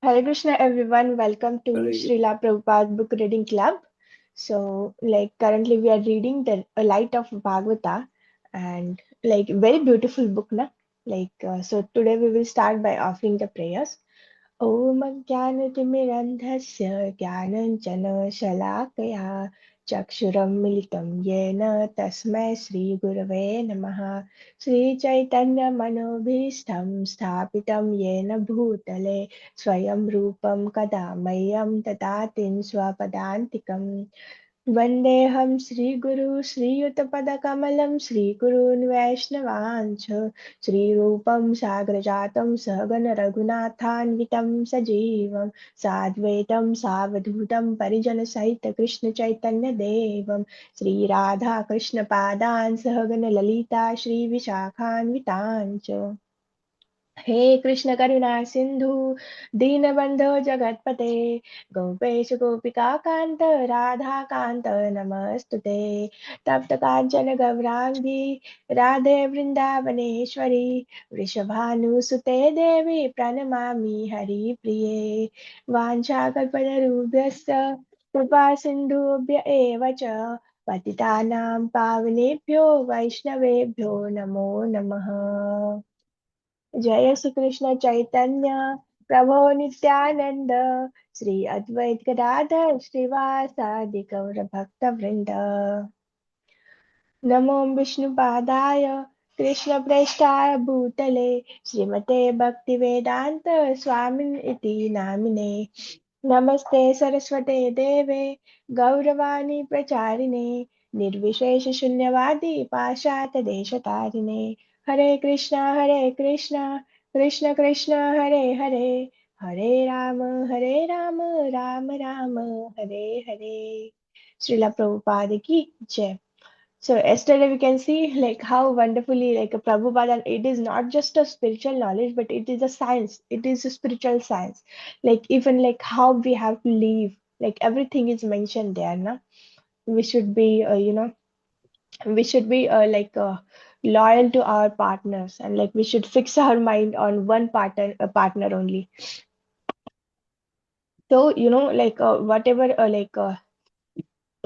Hare Krishna, everyone. Welcome to Hare Srila Prabhupada Book Reading Club. So, currently we are reading the A Light of Bhagvata, and very beautiful book, na? So today we will start by offering the prayers. ॐ अज्ञानतिमिरन्धस्य ज्ञानञ्जनशलाकया चक्षुरुन्मिलितं येन तस्मै श्रीगुरवे नमः श्रीचैतन्यमनोभीष्टं स्थापितं येन भूतले स्वयं रूपं कदा मह्यं ददाति स्वपदान्तिकम् वन्देऽहं श्रीगुरु श्रीयुतपदकमलं श्रीगुरून् वैष्णवांश्च श्रीरूपं साग्रजातं सहगण रघुनाथान्वितं सजीवं साद्वैतं सावधूतं परिजनसहित कृष्णचैतन्यदेवं श्रीराधा कृष्णपादान् सहगण ललिता श्रीविशाखान्वितान् च हे कृष्ण करुणा सिंधु दीनबंधो जगतपते गोपेश गोपिका कांत राधा कांत नमस्तुते तप्त कांचन गौरांगी राधे वृंदावनेश्वरी वृषभानुसुते देवी प्रणमामि हरिप्रिये वाञ्छाकल्पतरुभ्यश्च कृपा सिन्धुभ्य एव च पतितानां पावनेभ्यो वैष्णवेभ्यो नमो नमः जय श्री कृष्ण चैतन्य प्रभु नित्यानंद श्री अद्वैत गदाधर श्रीवासादि गौर भक्त वृंद नमो विष्णुपादाय कृष्ण प्रेष्ठाय भूतले श्रीमते भक्ति वेदांत स्वामिन इति नामिने नमस्ते सरस्वते देवे गौरवाणी प्रचारिणे निर्विशेष शून्यवादी पाशात देशतारिणे हरे कृष्णा कृष्ण कृष्ण हरे हरे हरे राम राम राम हरे हरे श्रीला प्रभुपाद की जय. So yesterday we can see how wonderfully Prabhupada, it is not just a spiritual knowledge, but it is a science. It is a spiritual science. Even how we have to live, everything is mentioned there. Na? We should be, we should be loyal to our partners, and we should fix our mind on one partner only. So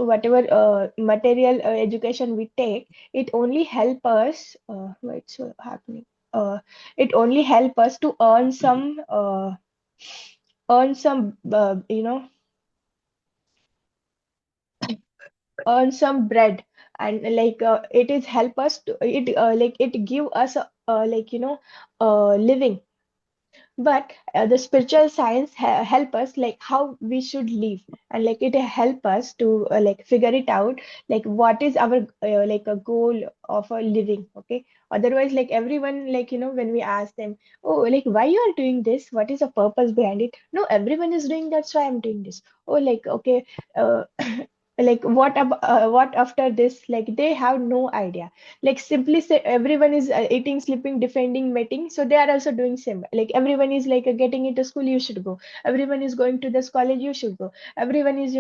whatever material education we take, it only help us what's happening it only help us to earn some earn some bread, and it is help us to it it give us a living. But the spiritual science help us how we should live, and it help us to figure it out, what is our a goal of a living. Okay, otherwise everyone when we ask them, oh, why you are doing this, what is the purpose behind it, no, everyone is doing, that's why I'm doing this. Oh, okay, uh, what after this, they have no idea. Simply say everyone is eating, sleeping, defending, mating, so they are also doing same. Everyone is getting into school, you should go. Everyone is going to this college, you should go. Everyone is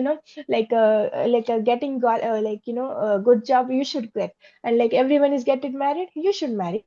getting a good job, you should get. And everyone is getting married, you should marry.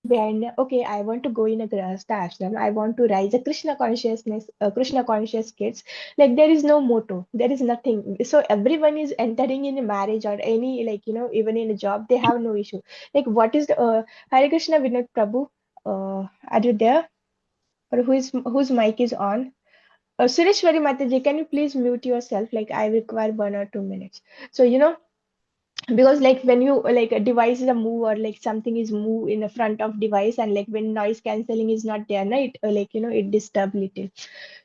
Behind, okay, I want to go in a grahastha ashram, I want to rise a krishna consciousness, krishna conscious kids. There is no motto, there is nothing. So everyone is entering in a marriage or any even in a job, they have no issue. What is the Hare Krishna Vinod Prabhu, are you there, or whose mic is on? Sureshwari Mataji, can you please mute yourself? I require 1 or 2 minutes. So because when you a device is a move, or something is move in the front of device, and when noise cancelling is not there, it it disturb little.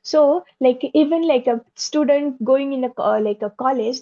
So even a student going in a college,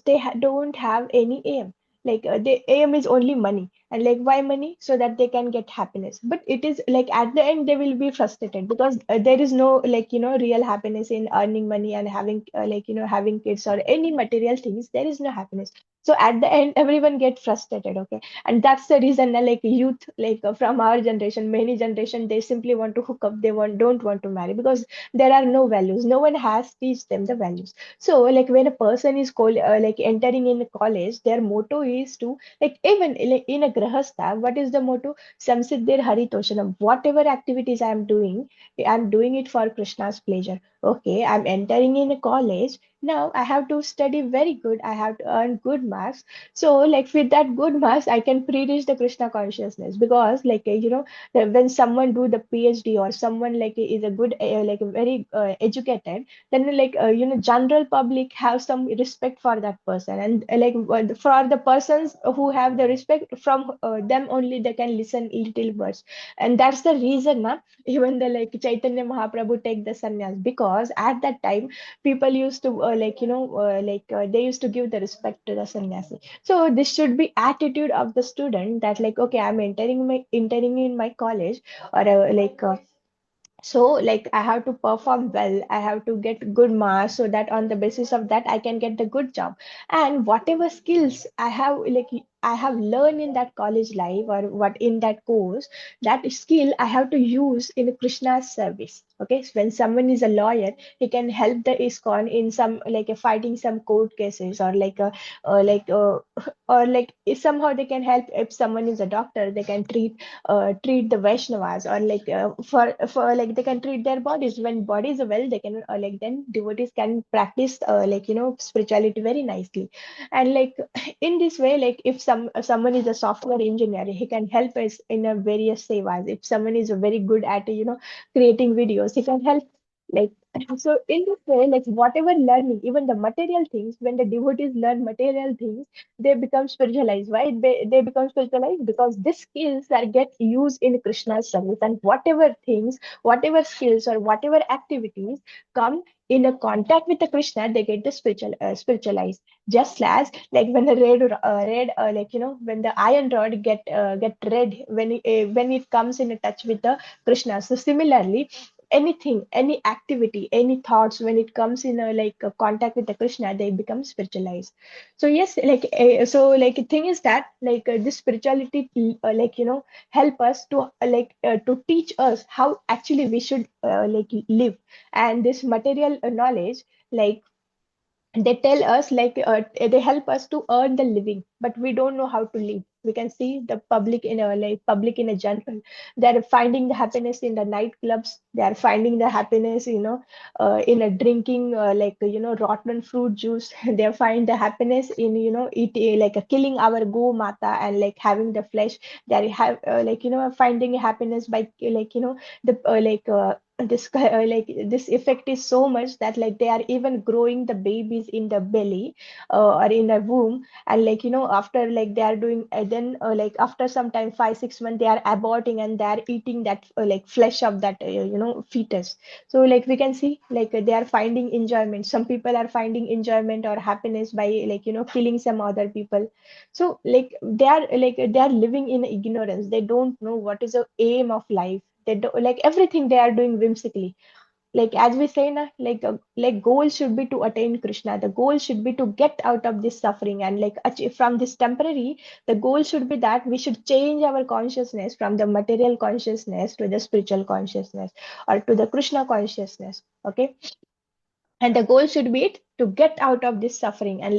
they don't have any aim. The aim is only money, And like why money? So that they can get happiness. But it is like at the end they will be frustrated because there is no like real happiness in earning money and having having kids or any material things. There is no happiness. So at the end everyone get frustrated. Okay, and that's the reason like youth from our generation, many generation, they simply want to hook up. They don't want to marry because there are no values. No one has teach them the values. So like when a person is entering in college, their motto is to like even like in a grahastha, what is the motto? Samsiddhir haritoshanam. Whatever activities I am doing, I'm doing it for Krishna's pleasure. Okay, I'm entering in a college. Now I have to study very good. I have to earn good marks. So like with that good marks, I can pre-reach the Krishna consciousness because when someone do the PhD or someone like is a good very educated, then general public have some respect for that person. And for the persons who have the respect from them only, they can listen little words. And that's the reason even the like Chaitanya Mahaprabhu take the sannyas, because at that time people used to they used to give the respect to the sannyasi. So this should be attitude of the student, that like okay, I'm entering in my college, or so like I have to perform well, I have to get good marks, so that on the basis of that I can get the good job. And whatever skills I have learned in that college life or what in that course, that skill I have to use in Krishna's service. Okay, so when someone is a lawyer, he can help the ISKCON in some fighting some court cases, or or like if somehow they can help. If someone is a doctor, they can treat the Vaishnavas, or for like they can treat their bodies. When bodies are well, they can then devotees can practice spirituality very nicely. And like in this way, like if someone is a software engineer, he can help us in a various sevas. If someone is very good at creating videos, he can help. Like so in this way, like whatever learning, even the material things, when the devotees learn material things, they become spiritualized. Why they become spiritualized? Because these skills are get used in Krishna's service. And whatever things, whatever skills or whatever activities come in a contact with the Krishna, they get the spiritualized. Just as like when the when the iron rod get red when it comes in a touch with the Krishna. So similarly, anything, any activity, any thoughts, when it comes in a contact with the Krishna, they become spiritualized. So yes, thing is that this spirituality help us to teach us how actually we should live. And this material knowledge, like they tell us they help us to earn the living, but we don't know how to live. We can see the public in a public in a general, they're finding the happiness in the nightclubs. They are finding the happiness in a drinking rotten fruit juice. They find the happiness in eating killing our go mata and like having the flesh. They have finding happiness by the this effect is so much that like they are even growing the babies in the belly or in the womb. And after like they are doing then after some time, 5 6 months, they are aborting and they are eating that flesh of that fetus. So like we can see they are finding enjoyment. Some people are finding enjoyment or happiness by killing some other people. So they are living in ignorance. They don't know what is the aim of life. They do, like everything they are doing whimsically. Like as we say na, goal should be to attain Krishna. The goal should be to get out of this suffering and like achieve from this temporary. The goal should be that we should change our consciousness from the material consciousness to the spiritual consciousness, or to the Krishna consciousness. Okay, and the goal should be it to get out of this suffering. And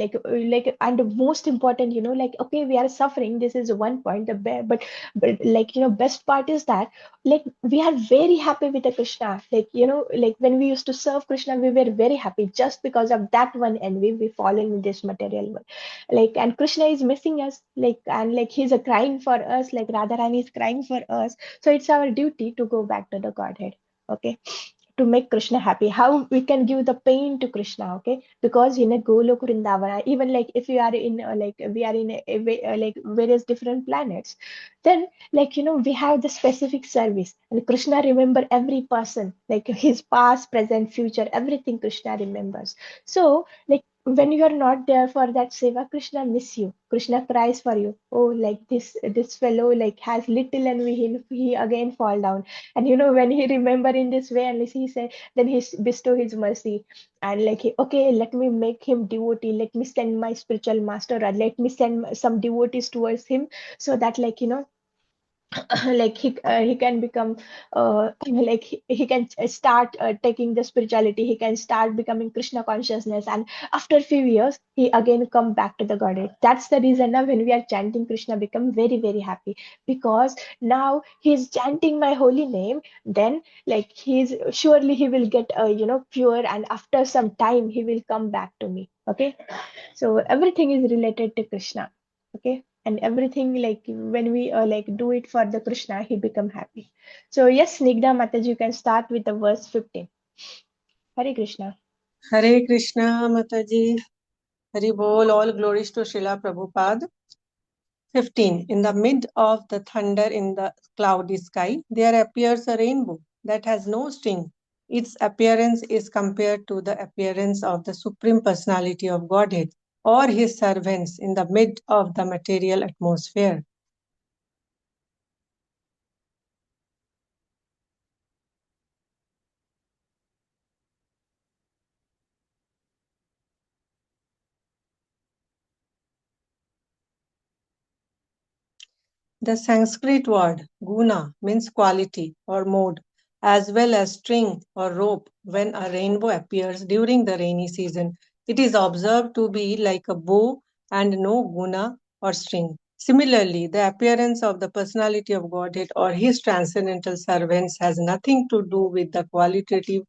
and the most important, okay, we are suffering, this is one point. But best part is that like we are very happy with the Krishna. Like when we used to serve Krishna, we were very happy just because of that one envy we fall in this material world. And Krishna is missing us, and he's a crying for us, like Radharani is crying for us. So it's our duty to go back to the Godhead. Okay, to make Krishna happy. How we can give the pain to Krishna, okay? Because in a Golok Vrindavana, even like if you are in we are in various different planets, then we have the specific service, and Krishna remember every person, like his past, present, future, everything Krishna remembers. So like when you are not there for that seva, Krishna miss you. Krishna cries for you. Oh, like this fellow like has little, and he again fall down. And when he remember in this way, and he said, then he bestow his mercy. And like okay, let me make him devotee, let me send my spiritual master, or let me send some devotees towards him, so that like he can become like he can start taking the spirituality, he can start becoming Krishna consciousness, and after few years he again come back to the Godhead. That's the reason now when we are chanting Krishna become very very happy, because now he's chanting my holy name. Then like he's surely he will get pure, and after some time he will come back to me. Okay, so everything is related to Krishna. Okay, and everything like when we like do it for the Krishna, he become happy. So yes, Snigdha Mataji, you can start with the verse 15. Hare Krishna. Hare Krishna, Mataji. Hari Bol, all glories to Srila Prabhupada. 15. In the mid of the thunder in the cloudy sky, there appears a rainbow that has no sting. Its appearance is compared to the appearance of the Supreme Personality of Godhead or his servants in the mid of the material atmosphere. The Sanskrit word guna means quality or mode, as well as string or rope. When a rainbow appears during the rainy season, it is observed to be like a bow and no guna or string. Similarly, the appearance of the personality of Godhead or his transcendental servants has nothing to do with the qualitative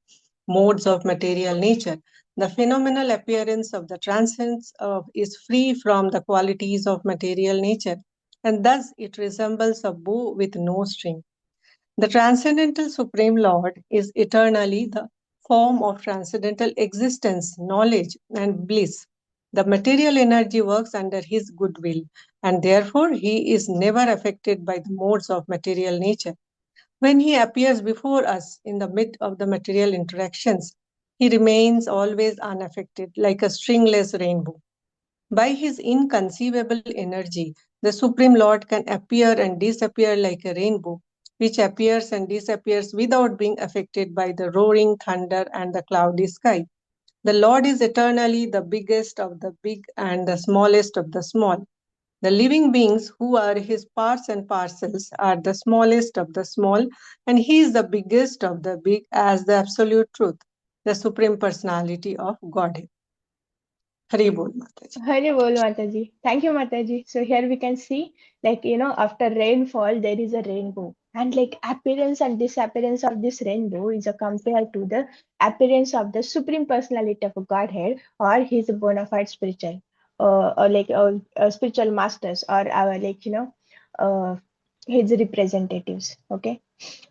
modes of material nature. The phenomenal appearance of the transcendence is free from the qualities of material nature, and thus it resembles a bow with no string. The transcendental Supreme Lord is eternally the form of transcendental existence, knowledge, and bliss. The material energy works under his goodwill, and therefore he is never affected by the modes of material nature. When he appears before us in the midst of the material interactions, he remains always unaffected, like a stringless rainbow. By his inconceivable energy, the Supreme Lord can appear and disappear like a rainbow, which appears and disappears without being affected by the roaring thunder and the cloudy sky. The Lord is eternally the biggest of the big and the smallest of the small. The living beings who are his parts and parcels are the smallest of the small, and he is the biggest of the big as the absolute truth, the Supreme Personality of Godhead. Hari Bol Mataji. Hare Bol Mataji. Thank you, Mataji. So here we can see, like, after rainfall, there is a rainbow. And like appearance and disappearance of this rainbow is a compared to the appearance of the Supreme Personality of Godhead or his bona fide spiritual, or like spiritual masters, or our uh, his representatives. Okay,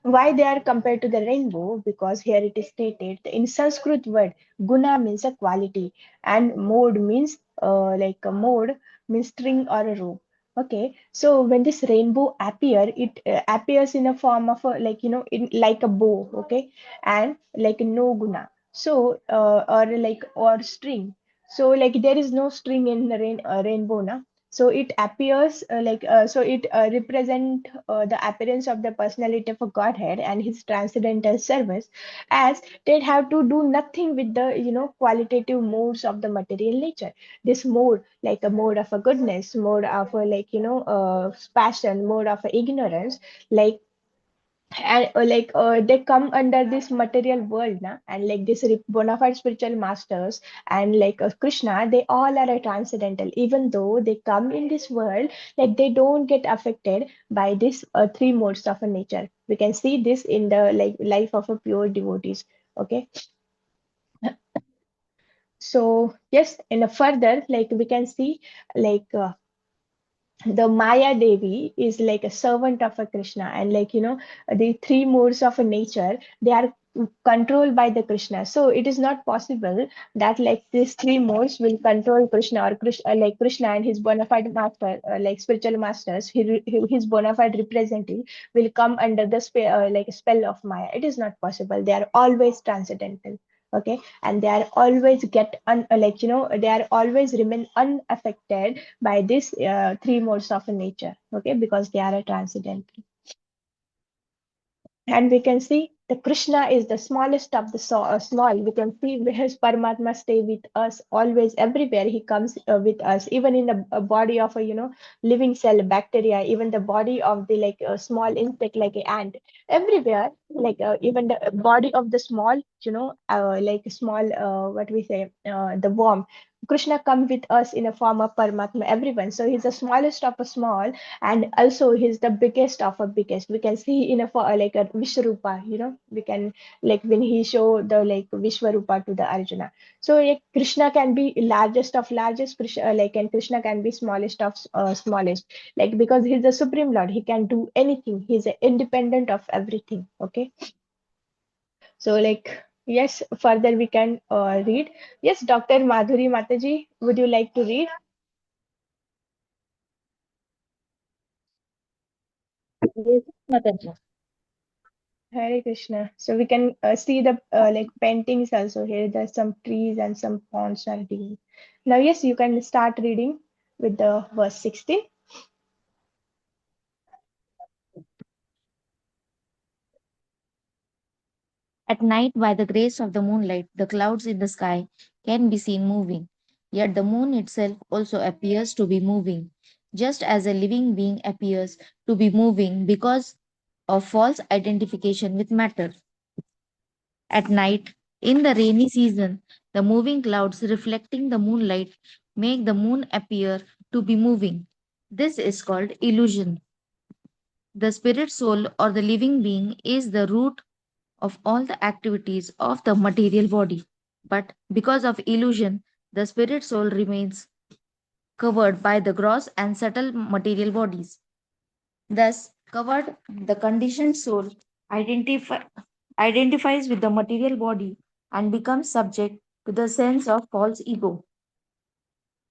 why they are compared to the rainbow? Because here it is stated in Sanskrit word guna means a quality, and mode means like a mode means string or a rope. Okay, so when this rainbow appear, it appears in a form of a, like in like a bow. Okay, and like no guna, so or like or string. So like there is no string in the rainbow na. So it appears so it represent the appearance of the personality of a Godhead and his transcendental service, as they have to do nothing with the qualitative modes of the material nature. This mode, like a mode of a goodness, mode of a passion, mode of a ignorance, like and they come under this material world na, and like this bona fide spiritual masters and like Krishna, they all are a transcendental. Even though they come in this world, like they don't get affected by this three modes of a nature. We can see this in the like life of a pure devotees. Okay, so yes, in a further, like we can see, like the Maya Devi is like a servant of a Krishna, and the three modes of a nature, they are controlled by the Krishna. So it is not possible that like these three modes will control Krishna, or Krishna, like Krishna and his bona fide master, like spiritual masters, his bona fide representative will come under the like spell of Maya. It is not possible. They are always transcendental. Okay, and they are always get like they are always remain unaffected by this three modes of nature. Okay, because they are a transcendental. And we can see the Krishna is the smallest of the small. We can see his Paramatma stay with us always, everywhere. He comes with us, even in the body of a living cell, bacteria, even the body of the like a small insect like an ant, everywhere. Like even the body of the small, like small, what we say, the worm. Krishna come with us in a form of Paramatma, everyone. So he's the smallest of a small, and also he's the biggest of a biggest. We can see in a like a Vishwarupa, we can like when he show the like Vishwarupa to the Arjuna. So like Krishna can be largest of largest, like, and Krishna can be smallest of smallest, like because he's the supreme lord, he can do anything, he's independent of everything. Okay, so like yes, further we can read. Yes, Dr. Madhuri Mataji, would you like to read? Yes, Mataji. Hare Krishna. So we can see the like paintings also here. There's some trees and some ponds are digging. Now, yes, you can start reading with the verse 16. At night, by the grace of the moonlight, the clouds in the sky can be seen moving. Yet the moon itself also appears to be moving, just as a living being appears to be moving because of false identification with matter. At night, in the rainy season, the moving clouds reflecting the moonlight make the moon appear to be moving. This is called illusion. The spirit soul or the living being is the root of all the activities of the material body. But because of illusion, the spirit soul remains covered by the gross and subtle material bodies. Thus, covered, the conditioned soul identifies with the material body and becomes subject to the sense of false ego.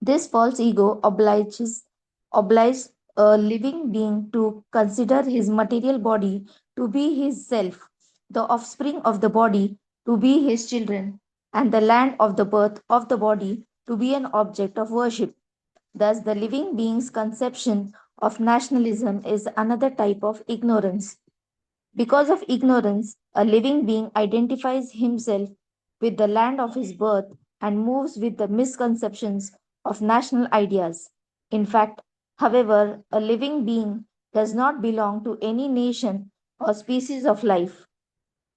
This false ego obliges a living being to consider his material body to be his self, the offspring of the body to be his children, and the land of the birth of the body to be an object of worship. Thus, the living being's conception of nationalism is another type of ignorance. Because of ignorance, a living being identifies himself with the land of his birth and moves with the misconceptions of national ideas. In fact, however, a living being does not belong to any nation or species of life.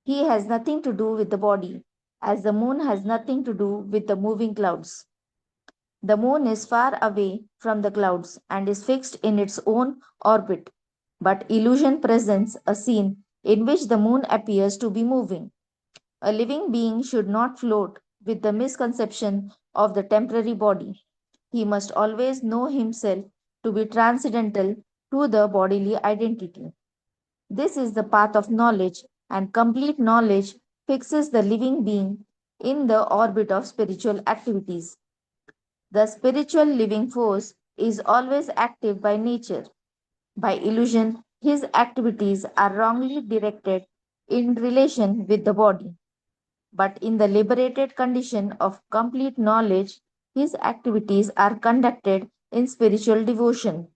He has nothing to do with the body, as the moon has nothing to do with the moving clouds. The moon is far away from the clouds and is fixed in its own orbit. But illusion presents a scene in which the moon appears to be moving. A living being should not float with the misconception of the temporary body. He must always know himself to be transcendental to the bodily identity. This is the path of knowledge, and complete knowledge fixes the living being in the orbit of spiritual activities. The spiritual living force is always active by nature. By illusion, his activities are wrongly directed in relation with the body. But in the liberated condition of complete knowledge, his activities are conducted in spiritual devotion.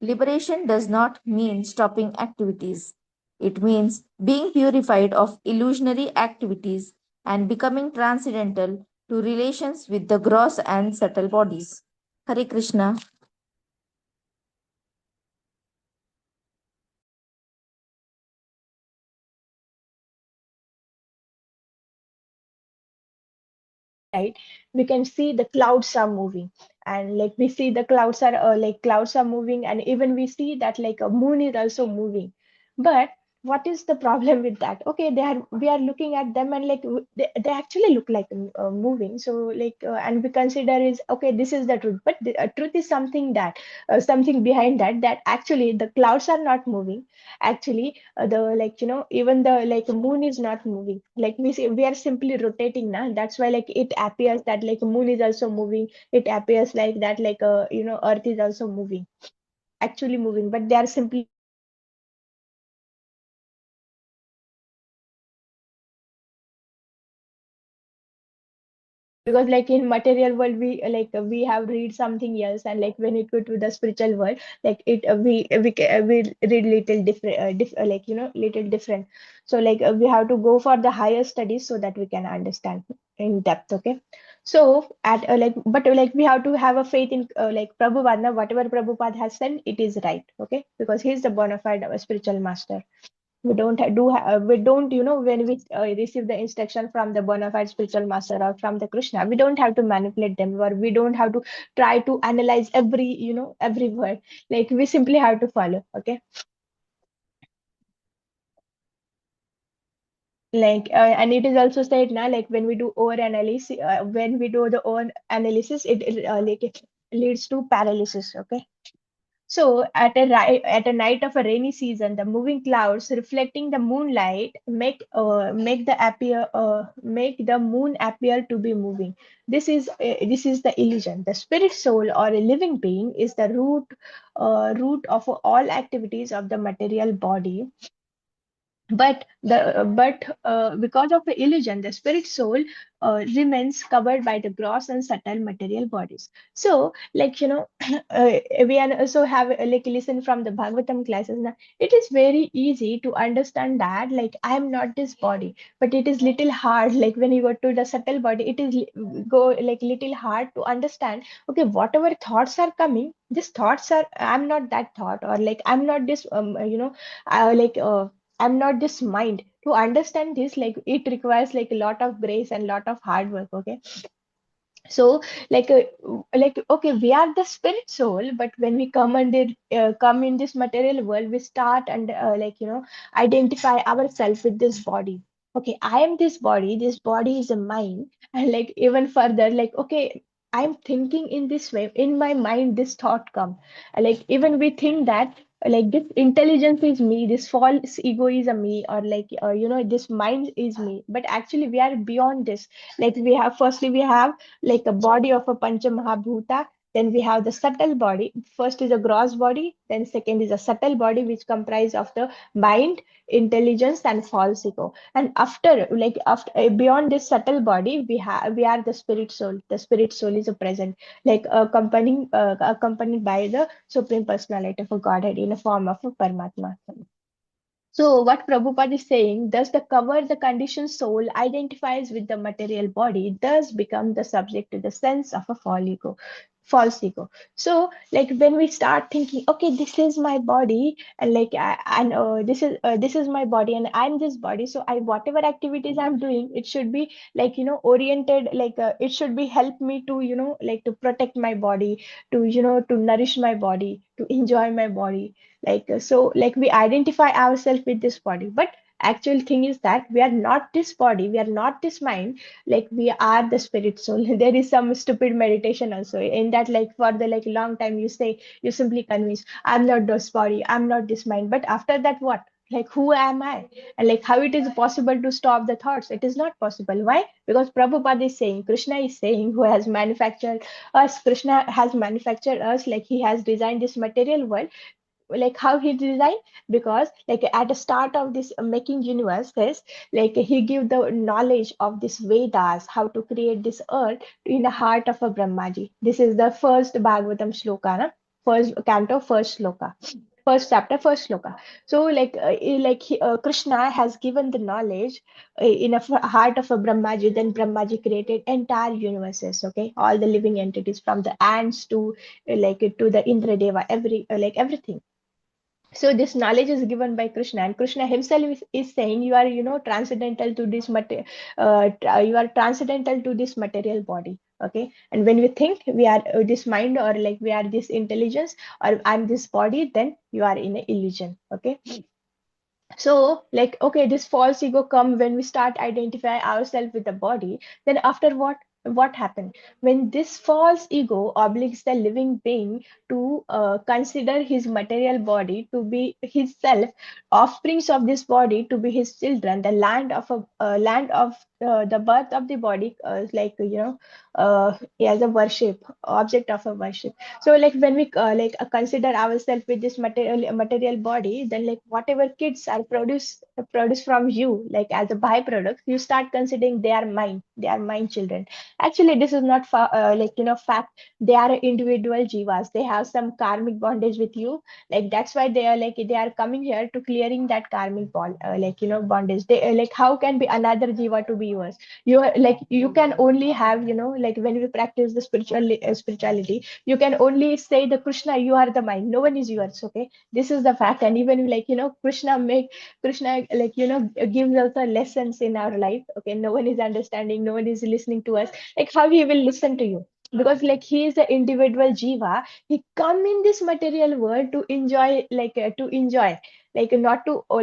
Liberation does not mean stopping activities. It means being purified of illusionary activities and becoming transcendental to relations with the gross and subtle bodies. Hare Krishna. Right, we can see the clouds are moving, and like we see the clouds are like clouds are moving, and even we see that like a moon is also moving. But what is the problem with that? Okay, they are, we are looking at them, and like they actually look like moving. So like and we consider is okay, this is the truth, but the truth is something that something behind that, that actually the clouds are not moving. Actually the like even the like moon is not moving. Like we see, we are simply rotating now, that's why like it appears that like moon is also moving. It appears like that like earth is also moving, actually moving, but they are simply because like in material world we have read something else, and like when it go to the spiritual world, like it we read little different like little different. So like we have to go for the higher studies so that we can understand in depth. Okay, so at like but like we have to have a faith in like Prabhupada. Whatever Prabhupada has said, it is right. Okay, because he is the bona fide spiritual master. We don't we don't when we receive the instruction from the bona fide spiritual master or from the Krishna, we don't have to manipulate them, or we don't have to try to analyze every every word. Like we simply have to follow. Okay, like and it is also said now, like when we do over analysis, when we do the over analysis, it leads to paralysis. Okay. So at a night of a rainy season, the moving clouds reflecting the moonlight make the moon appear to be moving. This is the illusion. The spirit soul or a living being is the root of all activities of the material body, but because of the illusion, the spirit soul remains covered by the gross and subtle material bodies. So like we also have like listen from the Bhagavatam classes now. It is very easy to understand that like I am not this body, but it is little hard. Like when you go to the subtle body, it is go like little hard to understand. Okay, whatever thoughts are coming, these thoughts are, I'm not that thought, or like I'm not this like I'm not this mind. To understand this, like it requires like a lot of grace and lot of hard work. Okay, so like okay, we are the spirit soul, but when we come in this material world, we start and identify ourselves with this body. Okay, I am this body is a mind. And like even further, like okay, I'm thinking in this way, in my mind this thought come. Like even we think that like this intelligence is me, this false ego is a me, or like this mind is me, but actually we are beyond this. Like we have, firstly we have like a body of a Pancha Mahabhuta. Then we have the subtle body. First is a gross body, then second is a subtle body, which comprise of the mind, intelligence, and false ego. And after, like after beyond this subtle body, we are the spirit soul. The spirit soul is a present, like accompanied by the Supreme Personality of a Godhead in a form of a Paramatma. So, what Prabhupada is saying, thus the cover, the conditioned soul identifies with the material body, thus become the subject to the sense of a false ego. So, like when we start thinking, okay, this is my body, and like and this is my body, and I'm this body. So, I whatever activities I'm doing, it should be like oriented, like it should be help me to like to protect my body, to to nourish my body, to enjoy my body, like so like we identify ourselves with this body, but actual thing is that we are not this body, we are not this mind. Like we are the spirit soul. There is some stupid meditation also in that, like for the like long time you say, you simply convince, I'm not this body, I'm not this mind, but after that what? Like who am I? And like how it is possible to stop the thoughts? It is not possible. Why? Because Prabhupada is saying, Krishna is saying, who has manufactured us, Krishna has manufactured us, like he has designed this material world. Like how he designed, because like at the start of this making universe says, like he give the knowledge of this Vedas, how to create this earth in the heart of a Brahmaji. This is the first Bhagavatam shloka, na? First canto, first shloka, first chapter, first shloka. So Krishna has given the knowledge in a heart of a Brahmaji. Then Brahmaji created entire universes. Okay, all the living entities from the ants to like to the Indra every like everything. So this knowledge is given by Krishna, and Krishna himself is saying, you are transcendental to this you are transcendental to this material body. Okay, and when we think we are this mind, or like we are this intelligence, or I'm this body, then you are in an illusion. Okay, so like okay, this false ego come when we start identify ourselves with the body. Then after what happened? When this false ego obliges the living being to consider his material body to be his self, offsprings of this body to be his children, the land of the birth of the body, as a worship, object of a worship. So like when we consider ourselves with this material body, then like whatever kids are produced from you, like as a byproduct, you start considering they are mine children. Actually this is not fact. They are individual jivas, they have some karmic bondage with you. Like that's why they are coming here to clearing that karmic bondage. They like, how can be another jiva to be yours? You are like, you can only have, like when we practice the spirituality, you can only say the Krishna, you are the mind, no one is yours. Okay, this is the fact. And even Krishna gives us the lessons in our life. Okay, no one is understanding, no one is listening to us. Like how he will listen to you? Because like he is the individual jiva. He come in this material world to enjoy, to enjoy, like not to, or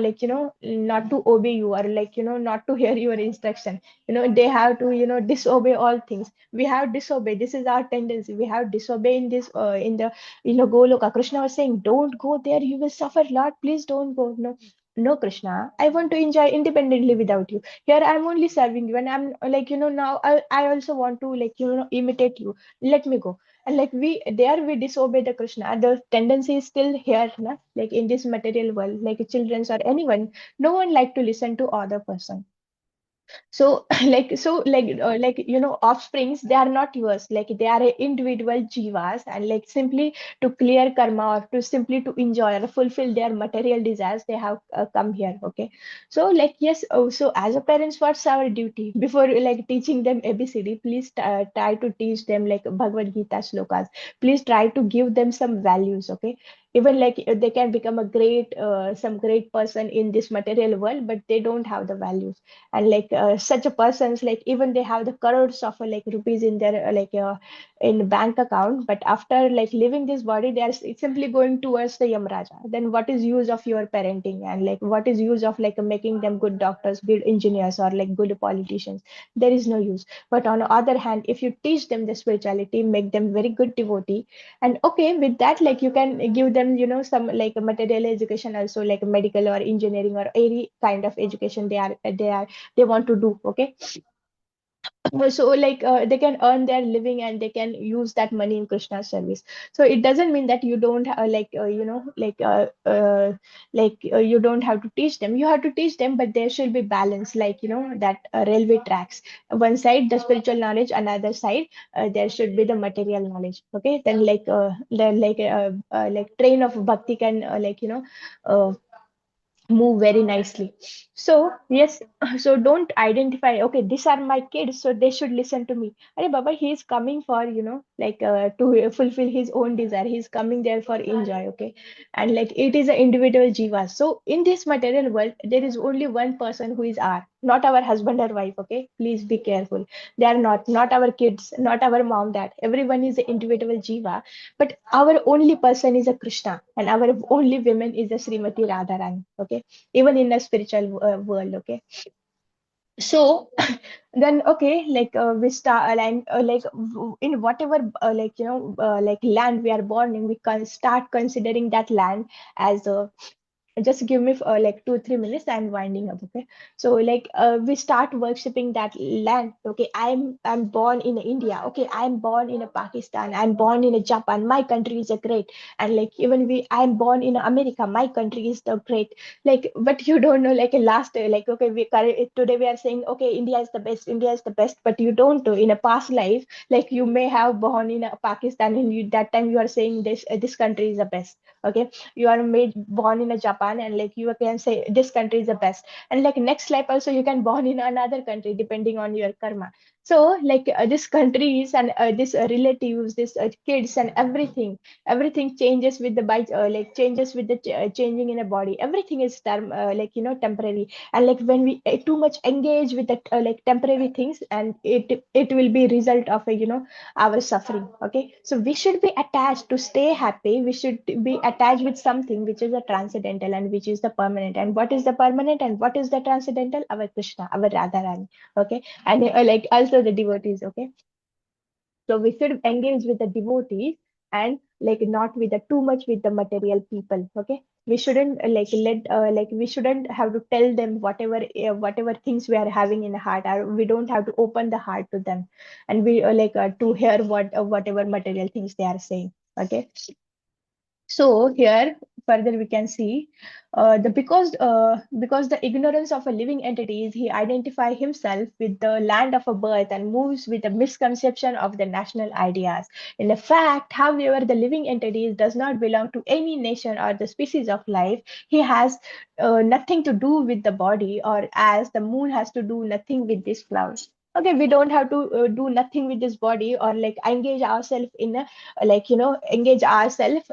not to obey you, or not to hear your instruction. They have to disobey all things. We have disobey, this is our tendency. We have disobey in this in the Goloka. Krishna was saying, don't go there, you will suffer a lot, please don't go. No, no, Krishna, I want to enjoy independently without you. Here I'm only serving you, and I'm now I also want to imitate you. Let me go. And like we disobey the Krishna, the tendency is still here, na? Like in this material world, like children's or anyone, no one like to listen to other person. So offsprings, they are not yours, like they are individual jivas, and like simply to clear karma, or to simply to enjoy or fulfill their material desires, they have come here. Okay, so like yes, so as a parents, what's our duty before like teaching them ABCD? Please try to teach them like Bhagavad Gita slokas. Please try to give them some values. Okay, even like they can become a great some great person in this material world, but they don't have the values. And like such a person's, like even they have the crores of rupees in their in bank account, but after like leaving this body, they are simply going towards the Yamraja. Then what is use of your parenting? And like what is use of like making them good doctors, good engineers, or like good politicians? There is no use. But on the other hand, if you teach them the spirituality, make them very good devotee, and okay, with that, like you can give them some like material education also, like medical or engineering or any kind of education they want to do. Okay, so like they can earn their living, and they can use that money in Krishna's service. So it doesn't mean that you don't you don't have to teach them. You have to teach them, but there should be balance, like that railway tracks. One side the spiritual knowledge, another side there should be the material knowledge. Okay, then like train of bhakti can uh, move very nicely. So yes, so don't identify, okay, these are my kids, so they should listen to me. Hey Baba, he is coming for to fulfill his own desire. He's coming there for enjoy. Okay, and like it is an individual jiva. So in this material world, there is only one person who is our, not our husband or wife. Okay, please be careful. They are not our kids, not our mom, dad. Everyone is an individual jiva, but our only person is a Krishna, and our only woman is a Srimati Radharani. Okay, even in the spiritual world. Okay, so then okay, like we start and in whatever like land we are born in, we can start considering that land as a, just give me 2-3 minutes, I'm winding up. Okay, so like we start worshipping that land. Okay, I'm born in India. Okay, I'm born in a Pakistan, I'm born in a Japan, my country is a great. And like even we I'm born in America, my country is the great. Like but you don't know, like last like okay, today we are saying okay, India is the best, India is the best, but you don't know in a past life, like you may have born in a Pakistan, and that time you are saying this country is the best. Okay, you are made born in a Japan, and like you can say this country is the best. And like next life also you can born in another country depending on your karma. So like this countries and this relatives, this kids and everything changes with the by changes with the changing in a body. Everything is temporary. And like when we too much engage with the temporary things, and it will be result of a our suffering. Okay, so we should be attached to stay happy. We should be attached with something which is a transcendental and which is the permanent. And what is the permanent and what is the transcendental? Our Krishna, our Radharani. Okay, and like also the devotees. Okay, so we should engage with the devotees. and like not with the too much with the material people. Okay, we shouldn't we shouldn't have to tell them whatever things we are having in the heart, or we don't have to open the heart to them, and we to hear whatever material things they are saying. Okay, so here further we can see the because the ignorance of a living entity is he identify himself with the land of a birth and moves with a misconception of the national ideas. In fact, however, the living entity does not belong to any nation or the species of life. He has nothing to do with the body, or as the moon has to do nothing with these clouds. Okay, we don't have to do nothing with this body, or like engage ourselves in a engage ourselves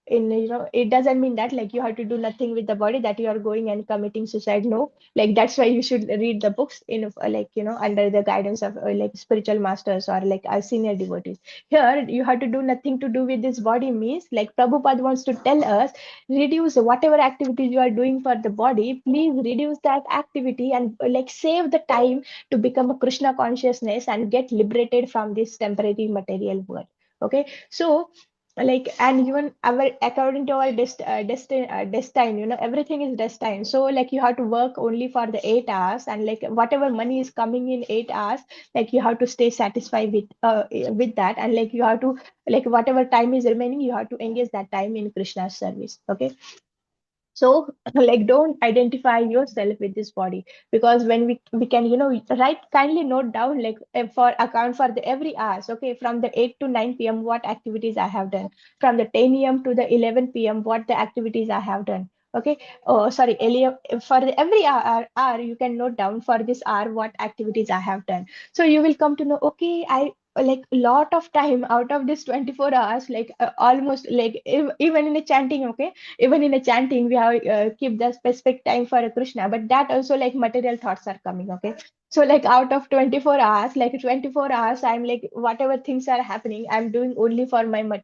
in it doesn't mean that like you have to do nothing with the body, that you are going and committing suicide. No, like that's why you should read the books in under the guidance of spiritual masters or like our senior devotees. Here you have to do nothing to do with this body means like Prabhupada wants to tell us, reduce whatever activities you are doing for the body, please reduce that activity and save the time to become a Krishna consciousness and get liberated from this temporary material world. Okay, so and even our according to our destiny, everything is destined. So like you have to work only for the 8 hours, and like whatever money is coming in 8 hours, like you have to stay satisfied with that, and like you have to like whatever time is remaining, you have to engage that time in Krishna's service. Okay, so like don't identify yourself with this body, because when we can write, kindly note down like for account for the every hours. Okay, from the 8 to 9 p.m. what activities I have done, from the 10 a.m. to the 11 p.m. what the activities I have done. Okay, oh sorry, earlier for the every hour you can note down for this hour what activities I have done. So you will come to know, okay, I like a lot of time out of this 24 hours, almost like even in a chanting. Okay, even in a chanting we have keep the specific time for a Krishna, but that also like material thoughts are coming. Okay, so like out of 24 hours, like 24 hours I'm like whatever things are happening I'm doing only for my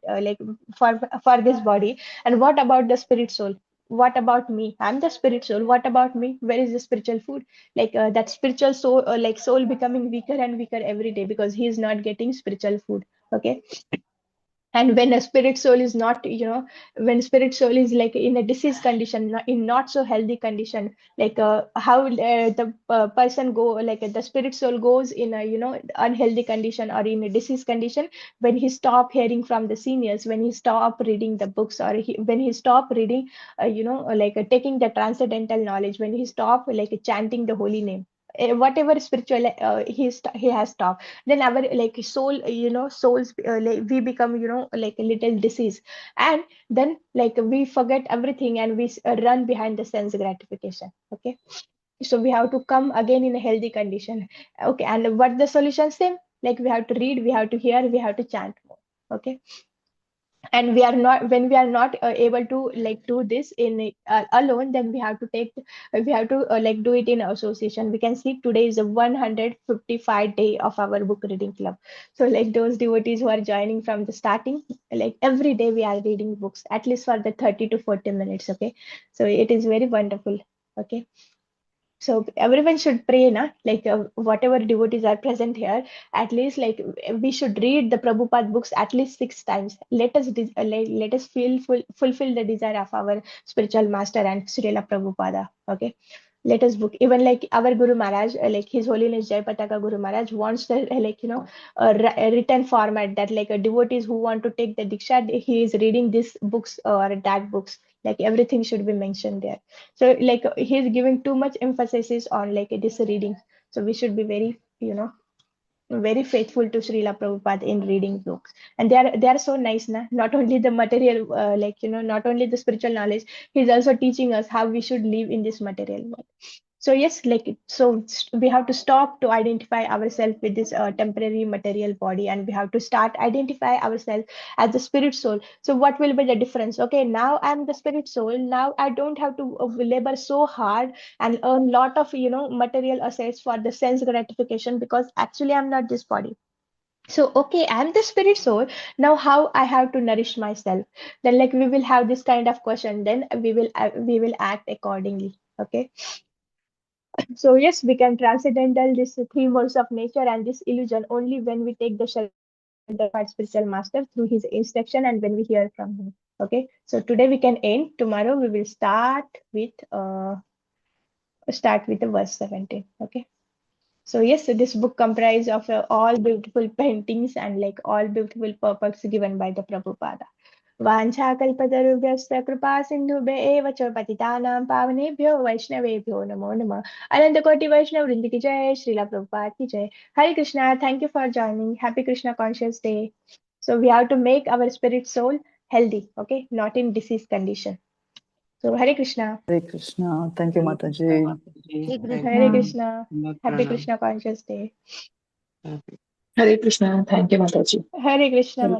for this body. And what about the spirit soul? What about me? I'm the spirit soul. What about me? Where is the spiritual food? That spiritual soul, soul becoming weaker and weaker every day because he is not getting spiritual food. Okay, and when a spirit soul is not when spirit soul is like in a disease condition, in not so healthy condition, how the person go, the spirit soul goes in a unhealthy condition or in a disease condition, when he stop hearing from the seniors, when he stop reading the books, or when he stop reading taking the transcendental knowledge, when he stop chanting the holy name, whatever spiritual he has stopped, then our soul, souls we become like a little disease. And then like we forget everything and we run behind the sense gratification. Okay, so we have to come again in a healthy condition. Okay, and what the solution? Same, like we have to read, we have to hear, we have to chant more. Okay, and we are not, when we are not able to like do this in alone, then we have to do it in association. We can see today is a 155 day of our book reading club. So like those devotees who are joining from the starting, like every day we are reading books at least for the 30 to 40 minutes. Okay, so it is very wonderful. Okay, so everyone should pray, na? Whatever devotees are present here, at least like we should read the Prabhupada books at least 6 times. Let us fulfill the desire of our spiritual master and Srila Prabhupada. Okay, let us book. Even like our Guru Maharaj, like His Holiness Jai Pataka Guru Maharaj wants the a written format, that like a devotees who want to take the diksha, he is reading this books or that books. Like everything should be mentioned there. So like he's giving too much emphasis on like this reading. So we should be very, very faithful to Srila Prabhupada in reading books. And they are so nice, na? Not only the material, not only the spiritual knowledge, he's also teaching us how we should live in this material world. So yes, we have to stop to identify ourselves with this temporary material body, and we have to start identify ourselves as the spirit soul. So what will be the difference? Okay, now I'm the spirit soul. Now I don't have to labor so hard and earn lot of material assets for the sense gratification, because actually I'm not this body. So okay, I'm the spirit soul. Now how I have to nourish myself? Then like we will have this kind of question, then we will act accordingly. Okay, so yes, we can transcendental this three modes of nature and this illusion only when we take the shelter the spiritual master through his instruction and when we hear from him. Okay, so today we can end. Tomorrow we will start with the verse 17. Okay. So yes, so this book comprised of all beautiful paintings and like all beautiful purpose given by the Prabhupada. वाञ्छाकल्पतरुभ्यश्च कृपा सिन्धुभ्य एव च पतितानां पावनेभ्यो वैष्णवेभ्यो नमो नमः. अनंत कोटि वैष्णव वृंद की जय. श्रीला प्रभुपाद की जय. Hare Krishna. Thank you for joining. Happy Krishna Conscious Day. So we have to make our spirit soul healthy, okay, not in disease condition. So Hare Krishna. Hare Krishna. Thank you, Mataji. Hare Hare Krishna. Krishna. Happy Krishna Conscious Day. Hare Krishna. Thank you, Mataji. Hare Krishna.